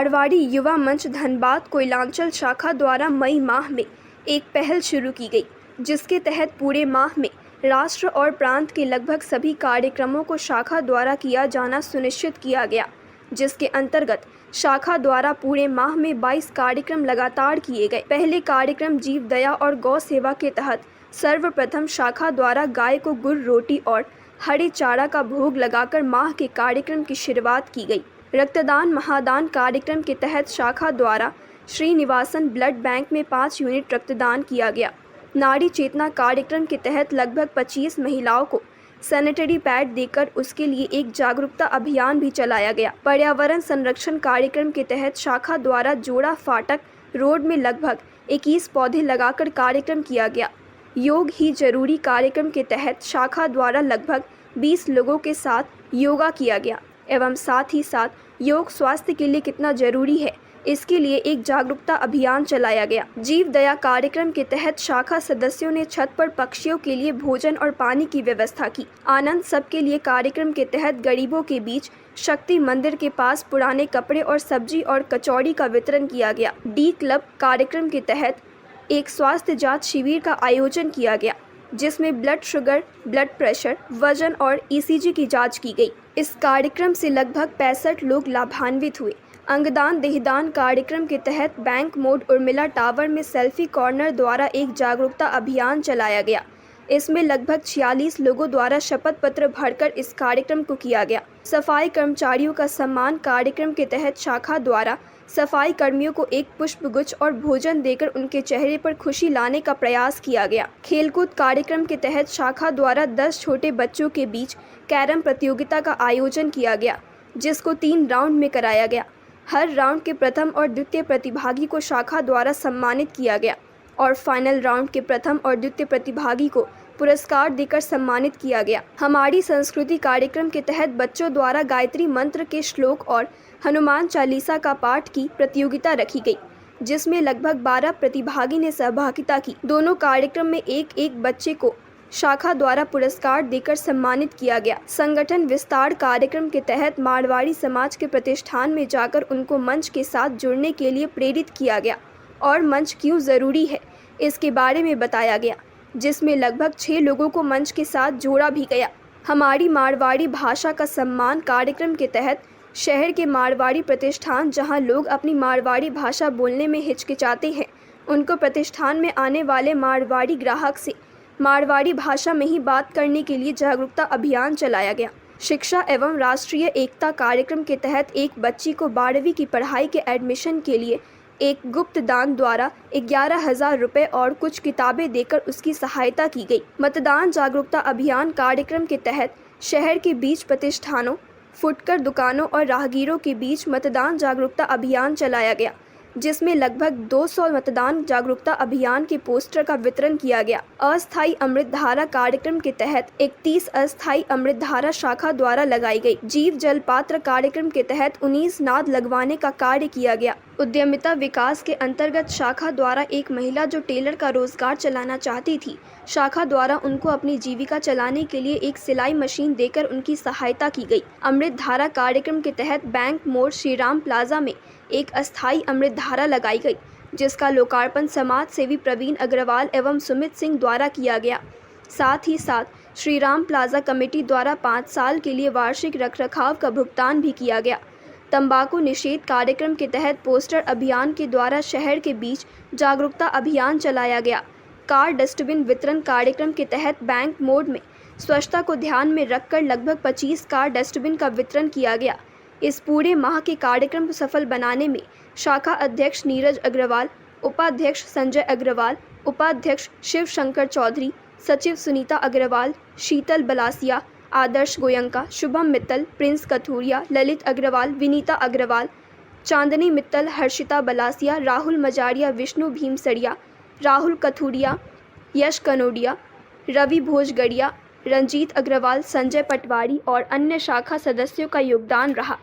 मारवाड़ी युवा मंच धनबाद कोयलांचल शाखा द्वारा मई माह में एक पहल शुरू की गई, जिसके तहत पूरे माह में राष्ट्र और प्रांत के लगभग सभी कार्यक्रमों को शाखा द्वारा किया जाना सुनिश्चित किया गया, जिसके अंतर्गत शाखा द्वारा पूरे माह में 22 कार्यक्रम लगातार किए गए। पहले कार्यक्रम जीव दया और गौ सेवा के तहत सर्वप्रथम शाखा द्वारा गाय को गुड़, रोटी और हरे चारा का भोग लगाकर माह के कार्यक्रम की शुरुआत की गई। रक्तदान महादान कार्यक्रम के तहत शाखा द्वारा श्रीनिवासन ब्लड बैंक में 5 यूनिट रक्तदान किया गया। नारी चेतना कार्यक्रम के तहत लगभग 25 महिलाओं को सैनिटरी पैड देकर उसके लिए एक जागरूकता अभियान भी चलाया गया। पर्यावरण संरक्षण कार्यक्रम के तहत शाखा द्वारा जोड़ा फाटक रोड में लगभग 21 पौधे लगाकर कार्यक्रम किया गया। योग ही जरूरी कार्यक्रम के तहत शाखा द्वारा लगभग 20 लोगों के साथ योगा किया गया एवं साथ ही साथ योग स्वास्थ्य के लिए कितना जरूरी है, इसके लिए एक जागरूकता अभियान चलाया गया। जीव दया कार्यक्रम के तहत शाखा सदस्यों ने छत पर पक्षियों के लिए भोजन और पानी की व्यवस्था की। आनंद सबके लिए कार्यक्रम के तहत गरीबों के बीच शक्ति मंदिर के पास पुराने कपड़े और सब्जी और कचौड़ी का वितरण किया गया। डी क्लब कार्यक्रम के तहत एक स्वास्थ्य जांच शिविर का आयोजन किया गया, जिसमें ब्लड शुगर, ब्लड प्रेशर, वजन और ईसीजी की जांच की गई। इस कार्यक्रम से लगभग 65 लोग लाभान्वित हुए। अंगदान देहदान कार्यक्रम के तहत बैंक मोड़ उर्मिला टावर में सेल्फी कॉर्नर द्वारा एक जागरूकता अभियान चलाया गया। इसमें लगभग 46 लोगों द्वारा शपथ पत्र भरकर इस कार्यक्रम को किया गया। सफाई कर्मचारियों का सम्मान कार्यक्रम के तहत शाखा द्वारा सफाई कर्मियों को एक पुष्पगुच्छ और भोजन देकर उनके चेहरे पर खुशी लाने का प्रयास किया गया। खेलकूद कार्यक्रम के तहत शाखा द्वारा 10 छोटे बच्चों के बीच कैरम प्रतियोगिता का आयोजन किया गया, जिसको 3 राउंड में कराया गया। हर राउंड के प्रथम और द्वितीय प्रतिभागी को शाखा द्वारा सम्मानित किया गया और फाइनल राउंड के प्रथम और द्वितीय प्रतिभागी को पुरस्कार देकर सम्मानित किया गया। हमारी संस्कृति कार्यक्रम के तहत बच्चों द्वारा गायत्री मंत्र के श्लोक और हनुमान चालीसा का पाठ की प्रतियोगिता रखी गई, जिसमें लगभग 12 प्रतिभागी ने सहभागिता की। दोनों कार्यक्रम में एक बच्चे को शाखा द्वारा पुरस्कार देकर सम्मानित किया गया। संगठन विस्तार कार्यक्रम के तहत मारवाड़ी समाज के प्रतिष्ठान में जाकर उनको मंच के साथ जुड़ने के लिए प्रेरित किया गया और मंच क्यों ज़रूरी है, इसके बारे में बताया गया, जिसमें लगभग 6 लोगों को मंच के साथ जोड़ा भी गया। हमारी मारवाड़ी भाषा का सम्मान कार्यक्रम के तहत शहर के मारवाड़ी प्रतिष्ठान, जहां लोग अपनी मारवाड़ी भाषा बोलने में हिचकिचाते हैं, उनको प्रतिष्ठान में आने वाले मारवाड़ी ग्राहक से मारवाड़ी भाषा में ही बात करने के लिए जागरूकता अभियान चलाया गया। शिक्षा एवं राष्ट्रीय एकता कार्यक्रम के तहत एक बच्ची को 12वीं की पढ़ाई के एडमिशन के लिए एक गुप्त दान द्वारा 11,000 रुपये और कुछ किताबें देकर उसकी सहायता की गई। मतदान जागरूकता अभियान कार्यक्रम के तहत शहर के बीच प्रतिष्ठानों, फुटकर दुकानों और राहगीरों के बीच मतदान जागरूकता अभियान चलाया गया, जिसमें लगभग 200 मतदान जागरूकता अभियान के पोस्टर का वितरण किया गया। अस्थायी अमृत धारा कार्यक्रम के तहत 31 अस्थायी अमृत धारा शाखा द्वारा लगाई गई। जीव जल पात्र कार्यक्रम के तहत 19 नाद लगवाने का कार्य किया गया। उद्यमिता विकास के अंतर्गत शाखा द्वारा एक महिला जो टेलर का रोजगार चलाना चाहती थी, शाखा द्वारा उनको अपनी जीविका चलाने के लिए एक सिलाई मशीन देकर उनकी सहायता की गई। अमृत धारा कार्यक्रम के तहत बैंक मोड़ श्रीराम प्लाजा में एक अस्थायी अमृत धारा लगाई गई, जिसका लोकार्पण समाज सेवी प्रवीण अग्रवाल एवं सुमित सिंह द्वारा किया गया। साथ ही साथ श्रीराम प्लाजा कमेटी द्वारा 5 साल के लिए वार्षिक रखरखाव का भुगतान भी किया गया। तंबाकू निषेध कार्यक्रम के तहत पोस्टर अभियान के द्वारा शहर के बीच जागरूकता अभियान चलाया गया। कार डस्टबिन वितरण कार्यक्रम के तहत बैंक मोड़ में स्वच्छता को ध्यान में रखकर लगभग 25 कार डस्टबिन का वितरण किया गया। इस पूरे माह के कार्यक्रम को सफल बनाने में शाखा अध्यक्ष नीरज अग्रवाल, उपाध्यक्ष संजय अग्रवाल, उपाध्यक्ष शिव शंकर चौधरी, सचिव सुनीता अग्रवाल, शीतल बलासिया, आदर्श गोयंका, शुभम मित्तल, प्रिंस कथूरिया, ललित अग्रवाल, विनीता अग्रवाल, चांदनी मित्तल, हर्षिता बलासिया, राहुल मजारिया, विष्णु भीमसरिया, राहुल कथूरिया, यश कनोडिया, रवि भोजगड़िया, रंजीत अग्रवाल, संजय पटवारी और अन्य शाखा सदस्यों का योगदान रहा।